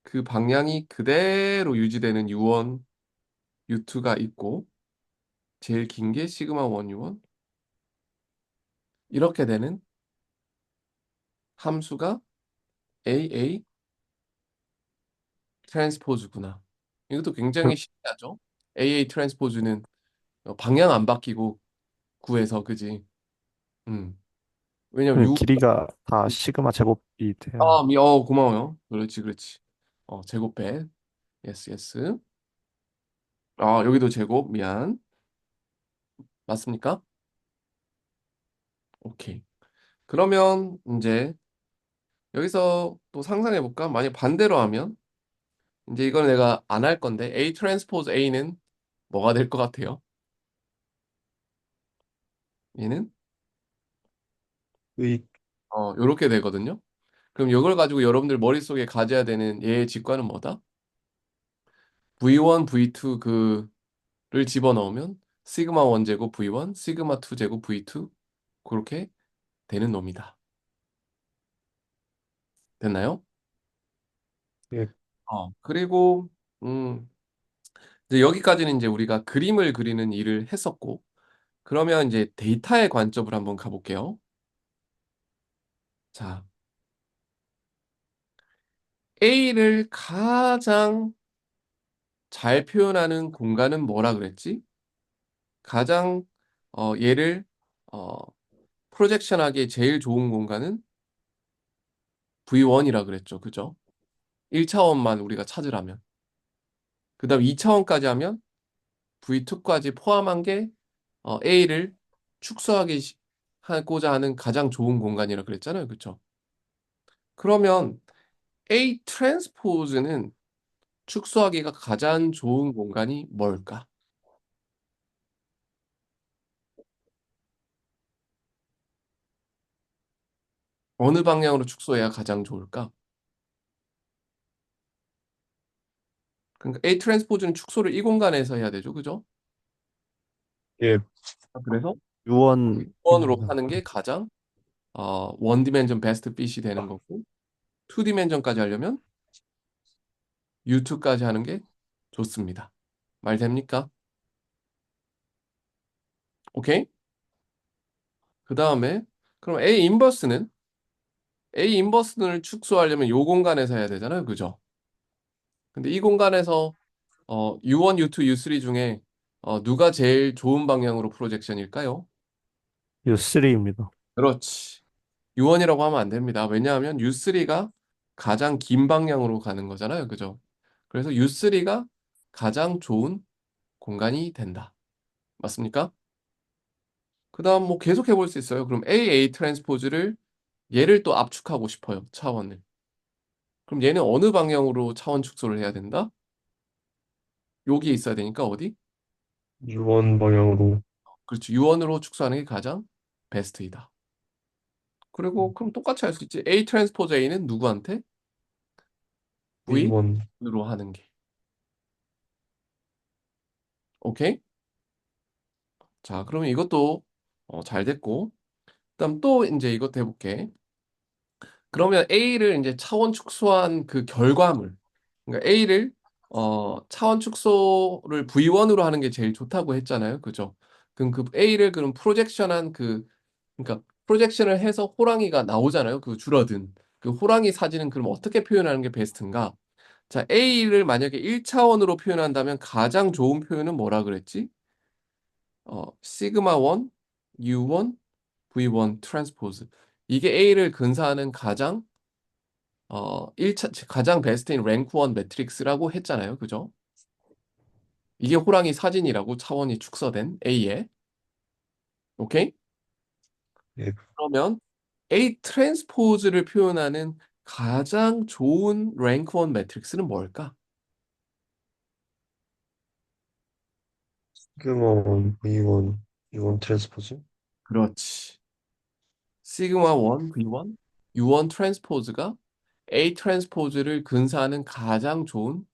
그 방향이 그대로 유지되는 U1, U2가 있고 제일 긴 게 시그마 1, U1 이렇게 되는 함수가 AA 트랜스포즈구나. 이것도 굉장히 그, 신기하죠? AA 트랜스포즈는 방향 안 바뀌고 구해서 그지? 음. 왜냐면 그 U 길이가 다 시그마 제곱이 돼야. 고마워요. 그렇지, 그렇지. 제곱배. 예스, 예스. 여기도 제곱. 미안. 맞습니까? 오케이. 그러면 이제 여기서 또 상상해 볼까? 만약 반대로 하면 이제 이걸 내가 안 할 건데 A 트랜스포즈 A는 뭐가 될 것 같아요? 얘는 V, 요렇게 되거든요. 그럼 이걸 가지고 여러분들 머릿속에 가져야 되는 얘의 직관은 뭐다? V1, V2 그를 집어넣으면 시그마 1 제곱 V1, 시그마 2 제곱 V2 그렇게 되는 놈이다. 됐나요? 예, 그리고 음, 이제 여기까지는 이제 우리가 그림을 그리는 일을 했었고 그러면 이제 데이터의 관점으로 한번 가볼게요. 자, A를 가장 잘 표현하는 공간은 뭐라 그랬지? 가장 얘를 어, 프로젝션하기에 제일 좋은 공간은 V1이라 그랬죠. 그죠? 1차원만 우리가 찾으라면. 그다음 2차원까지 하면 V2까지 포함한 게 A를 축소하기 하고자 하는 가장 좋은 공간이라 그랬잖아요. 그렇죠? 그러면 A 트랜스포즈는 축소하기가 가장 좋은 공간이 뭘까? 어느 방향으로 축소해야 가장 좋을까? 그러니까 A 트랜스포즈는 축소를 이 공간에서 해야 되죠. 그죠? 예, 그래서 유원 원으로 하는 게 가장 원 디멘전 베스트 핏이 되는 거고 투 디멘전까지 하려면 U2까지 하는 게 좋습니다. 말 됩니까? 오케이? 그 다음에 그럼 A 인버스를 축소하려면 요 공간에서 해야 되잖아요. 그죠? 근데 이 공간에서 U1, U2, U3 중에 누가 제일 좋은 방향으로 프로젝션일까요? U3입니다. 그렇지. U1이라고 하면 안 됩니다. 왜냐하면 U3가 가장 긴 방향으로 가는 거잖아요. 그죠? 그래서 U3가 가장 좋은 공간이 된다. 맞습니까? 그 다음 뭐 계속 해볼 수 있어요. 그럼 AA 트랜스포즈를 얘를 또 압축하고 싶어요. 차원을. 그럼 얘는 어느 방향으로 차원 축소를 해야 된다? 여기 있어야 되니까 어디? U1 방향으로 그렇지. U1으로 축소하는 게 가장 베스트이다. 그리고 그럼 똑같이 할 수 있지. A 트랜스포즈 A는 누구한테? V1, V으로 하는 게. 오케이? 자, 그러면 이것도 잘 됐고. 그다음 또 이제 이것도 해볼게. 그러면 A를 이제 차원 축소한 그 결과물. 그러니까 A를 차원 축소를 V1으로 하는 게 제일 좋다고 했잖아요. 그죠? 그럼 그 A를 그럼 프로젝션한 그러니까 프로젝션을 해서 호랑이가 나오잖아요. 그 줄어든 그 호랑이 사진은 그럼 어떻게 표현하는 게 베스트인가? 자, A를 만약에 1차원으로 표현한다면 가장 좋은 표현은 뭐라 그랬지? 시그마 1, U1, V1 트랜스포즈. 이게 A를 근사하는 가장 1차 가장 베스트인 랭크 1 매트릭스라고 했잖아요. 그죠? 이게 호랑이 사진이라고 차원이 축소된 A에. 오케이? 예, 그러면 A 트랜스포즈를 표현하는 가장 좋은 랭크 1 매트릭스는 뭘까? 시그마 1, V1, U1 트랜스포즈, 그렇지. 시그마 1, V1, U1 트랜스포즈가 A 트랜스포즈를 근사하는 가장 좋은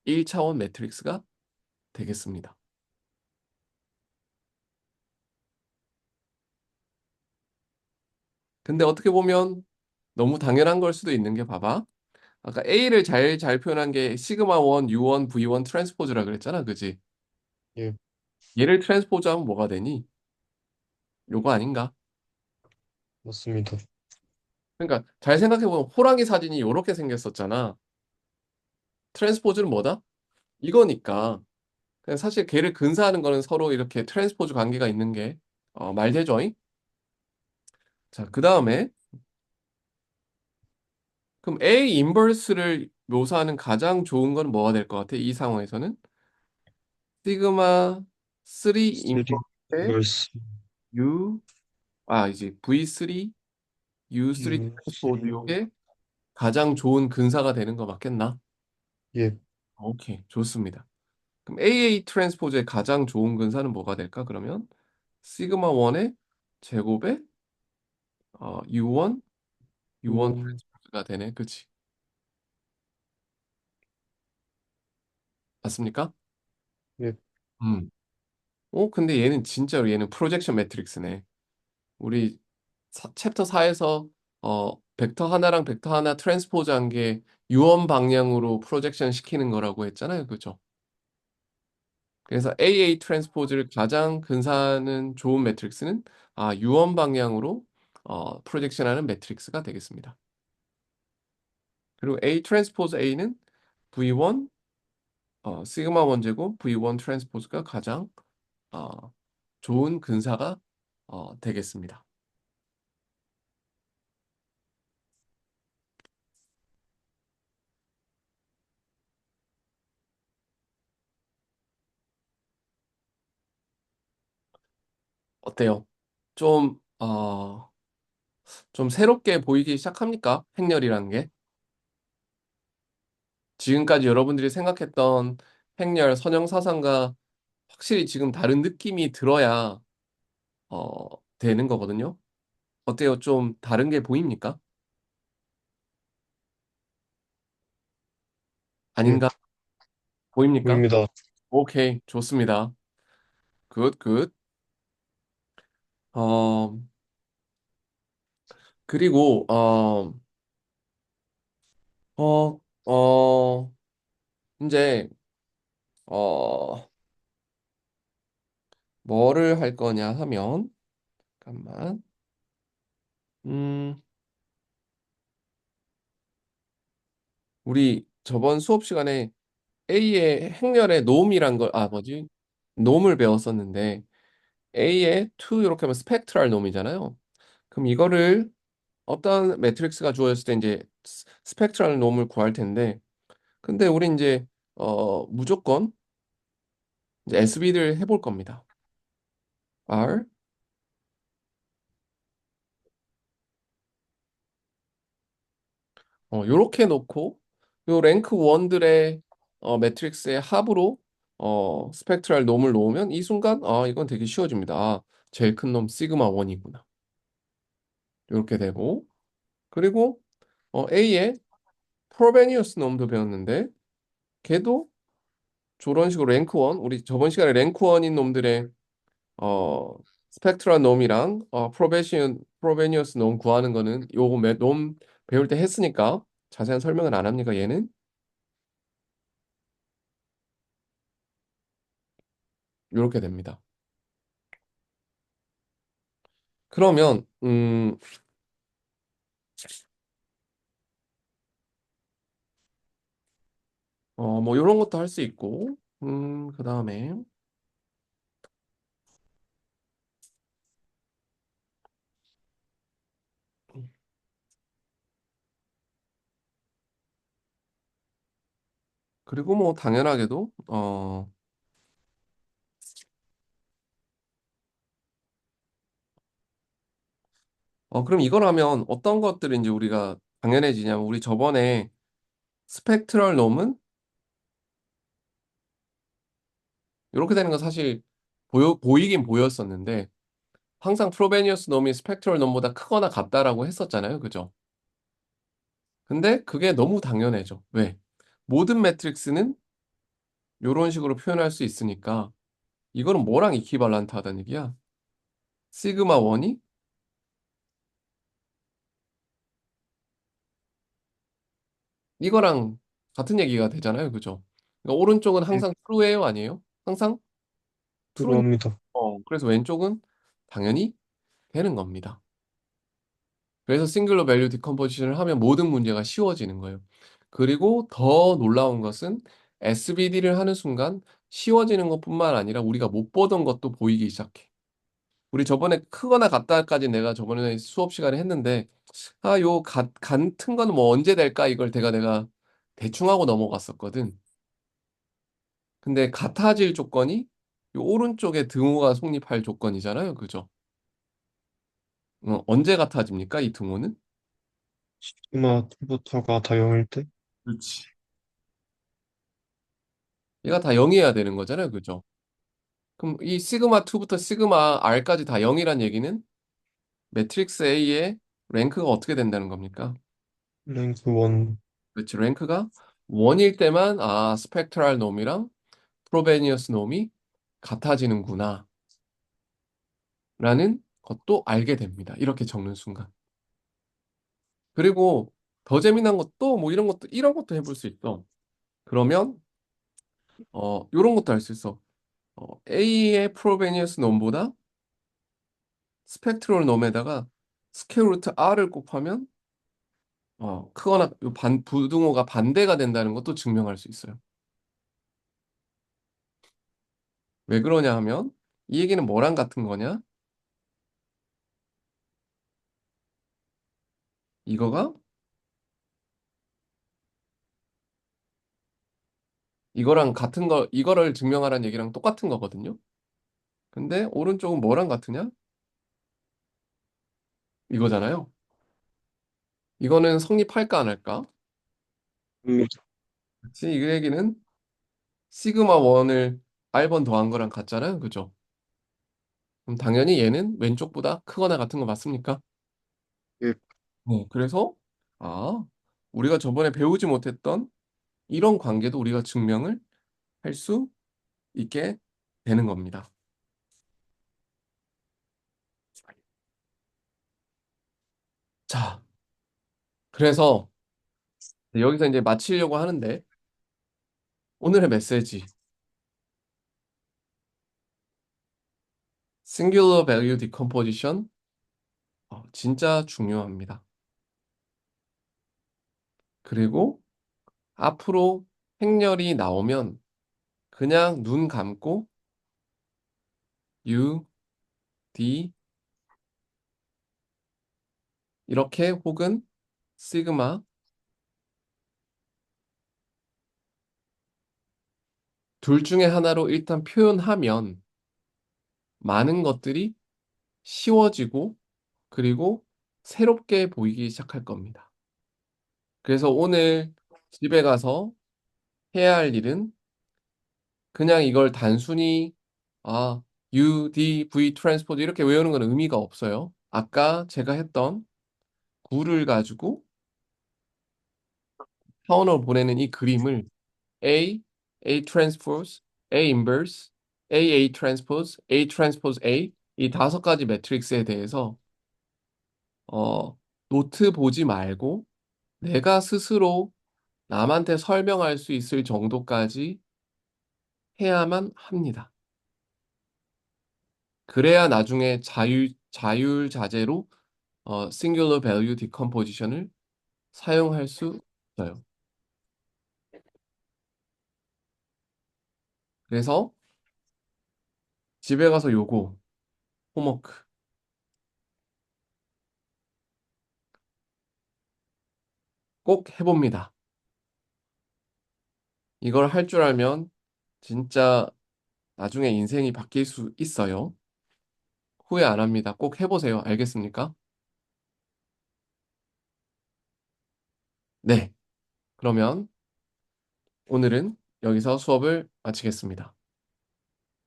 1차원 매트릭스가 되겠습니다. 근데 어떻게 보면 너무 당연한 걸 수도 있는 게 봐봐. 아까 A를 잘 표현한 게 시그마 1, U1, V1 트랜스포즈라 그랬잖아. 그지? 예, 얘를 트랜스포즈하면 뭐가 되니? 요거 아닌가? 맞습니다. 그러니까 잘 생각해보면 호랑이 사진이 이렇게 생겼었잖아. 트랜스포즈는 뭐다? 이거니까. 그냥 사실 걔를 근사하는 거는 서로 이렇게 트랜스포즈 관계가 있는 게 말되죠잉? 자, 그 다음에 그럼 A 인버스를 묘사하는 가장 좋은 건 뭐가 될 것 같아? 이 상황에서는 시그마 3 3 인버스의 verse U 이제 V3 U3 U 트랜스포즈 3 요게 가장 좋은 근사가 되는 거 맞겠나? 예, 오케이, 좋습니다. 그럼 AA 트랜스포즈의 가장 좋은 근사는 뭐가 될까? 그러면 시그마 1의 제곱에 U1 U1 U1 트랜스포즈가 되네. 그치? 맞습니까? 예, 음. 근데 얘는 진짜로 얘는 프로젝션 매트릭스네. 우리 챕터 4에서 벡터 하나랑 벡터 하나 트랜스포즈 한 게 유언 방향으로 프로젝션 시키는 거라고 했잖아요. 그죠? 그래서 AA 트랜스포즈를 가장 근사하는 좋은 매트릭스는 유언 방향으로 프로젝션하는 매트릭스가 되겠습니다. 그리고 A 트랜스포즈 A는 V1 시그마 원제곱 V1 트랜스포즈가 가장 어, 좋은 근사가 되겠습니다. 어때요? 좀, 좀 새롭게 보이기 시작합니까? 행렬이라는 게. 지금까지 여러분들이 생각했던 행렬, 선형사상과 확실히 지금 다른 느낌이 들어야 어, 되는 거거든요. 어때요? 좀 다른 게 보입니까? 예, 아닌가? 보입니까? 보입니다. 오케이, 좋습니다. 굿, 굿. 어, 그리고, 어, 어, 이제, 어, 뭐를 할 거냐 하면, 잠깐만, 음, 우리 저번 수업 시간에 A의 행렬의 놈이란 걸, 뭐지? 놈을 배웠었는데, A의 to 이렇게 하면 스펙트럴 놈이잖아요. 그럼 이거를 어떤 매트릭스가 주어졌을 때 이제 스펙트럴 놈을 구할 텐데, 근데 우리 이제, 무조건 이제 SB를 해볼 겁니다. R, 요렇게 놓고, 요 랭크 1들의 매트릭스의 합으로 스펙트럴 놈을 놓으면 이 순간, 이건 되게 쉬워집니다. 제일 큰 놈 시그마 1이구나. 이렇게 되고, 그리고 A의 프로베니어스 놈도 배웠는데, 걔도 저런 식으로 랭크 1, 우리 저번 시간에 랭크 1인 놈들의 어, 스펙트럴 놈이랑 프로베니어스 놈 구하는 거는 요거 놈 배울 때 했으니까 자세한 설명은 안 합니까, 얘는? 이렇게 됩니다. 그러면 뭐 이런 것도 할 수 있고, 그다음에 그리고 뭐 당연하게도 그럼 이걸 하면 어떤 것들이 이제 우리가 당연해지냐면 우리 저번에 스펙트럴 놈은 이렇게 되는 건 사실 보이긴 보였었는데 항상 프로베니어스 놈이 스펙트럴 놈보다 크거나 같다라고 했었잖아요. 그죠? 근데 그게 너무 당연해져. 왜? 모든 매트릭스는 이런 식으로 표현할 수 있으니까 이거는 뭐랑 이퀴발란트 하다는 얘기야? 시그마 1이 이거랑 같은 얘기가 되잖아요. 그죠? 그러니까 오른쪽은 예, 항상 true예요, 아니에요? 항상 true니까. 들어갑니다. 그래서 왼쪽은 당연히 되는 겁니다. 그래서 싱글러 밸류 디컴포지션을 하면 모든 문제가 쉬워지는 거예요. 그리고 더 놀라운 것은 SVD를 하는 순간 쉬워지는 것뿐만 아니라 우리가 못 보던 것도 보이기 시작해. 우리 저번에 크거나 같다까지 내가 저번에 수업 시간에 했는데 같은 거는 뭐 언제 될까 이걸 내가 대충 하고 넘어갔었거든. 근데 같아질 조건이 요 오른쪽에 등호가 성립할 조건이잖아요. 그죠? 언제 같아집니까? 이 등호는? 시그마 2부터가 다 0일 때? 그렇지. 얘가 다 0이어야 되는 거잖아요. 그죠? 그럼 이 시그마 2부터 시그마 R까지 다 0이란 얘기는 매트릭스 A의 랭크가 어떻게 된다는 겁니까? 랭크 1. 그렇지. 랭크가 1일 때만 스펙트럴 놈이랑 프로베니어스 놈이 같아지는구나 라는 것도 알게 됩니다. 이렇게 적는 순간. 그리고 더 재미난 것도 뭐 이런 것도 해볼 수 있어. 그러면 이런 것도 할 수 있어. A의 프로베니어스 놈보다 스펙트럴 놈에다가 스퀘어 루트 R을 곱하면 크거나 부등호가 반대가 된다는 것도 증명할 수 있어요. 왜 그러냐 하면 이 얘기는 뭐랑 같은 거냐? 이거가 이거랑 같은 거 이거를 증명하라는 얘기랑 똑같은 거거든요. 근데 오른쪽은 뭐랑 같으냐? 이거잖아요. 이거는 성립할까 안 할까? 그치? 이 얘기는 시그마 1을 R번 더한 거랑 같잖아요. 그죠? 그럼 당연히 얘는 왼쪽보다 크거나 같은 거 맞습니까? 예, 그래서 아, 우리가 저번에 배우지 못했던 이런 관계도 우리가 증명을 할 수 있게 되는 겁니다. 자, 그래서 여기서 이제 마치려고 하는데 오늘의 메시지 Singular Value Decomposition 진짜 중요합니다. 그리고 앞으로 행렬이 나오면 그냥 눈 감고 U, D 이렇게 혹은 시그마 둘 중에 하나로 일단 표현하면 많은 것들이 쉬워지고 그리고 새롭게 보이기 시작할 겁니다. 그래서 오늘 집에 가서 해야 할 일은 그냥 이걸 단순히 아, U, D, V 트랜스포즈 이렇게 외우는 건 의미가 없어요. 아까 제가 했던 구를 가지고 차원으로 보내는 이 그림을 A, A 트랜스포즈, A 인버스, A 트랜스포즈, A 트랜스포즈 A 이 다섯 가지 매트릭스에 대해서 어, 노트 보지 말고 내가 스스로 남한테 설명할 수 있을 정도까지 해야만 합니다. 그래야 나중에 자율자재로 singular value decomposition을 사용할 수 있어요. 그래서 집에 가서 요거 홈워크 꼭 해봅니다. 이걸 할 줄 알면 진짜 나중에 인생이 바뀔 수 있어요. 후회 안 합니다. 꼭 해보세요. 알겠습니까? 네. 그러면 오늘은 여기서 수업을 마치겠습니다.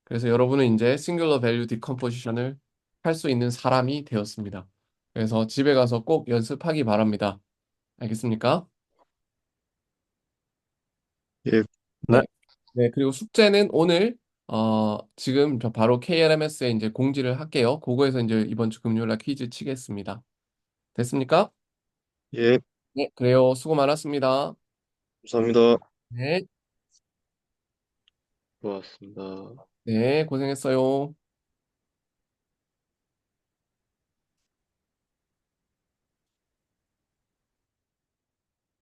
그래서 여러분은 이제 Singular Value Decomposition을 할 수 있는 사람이 되었습니다. 그래서 집에 가서 꼭 연습하기 바랍니다. 알겠습니까? 예, 네, 네. 네, 그리고 숙제는 오늘 지금 저 바로 KLMS에 이제 공지를 할게요. 그거에서 이제 이번 주 금요일 날 퀴즈 치겠습니다. 됐습니까? 예, 네, 그래요. 수고 많았습니다. 감사합니다. 네. 고맙습니다. 네, 고생했어요.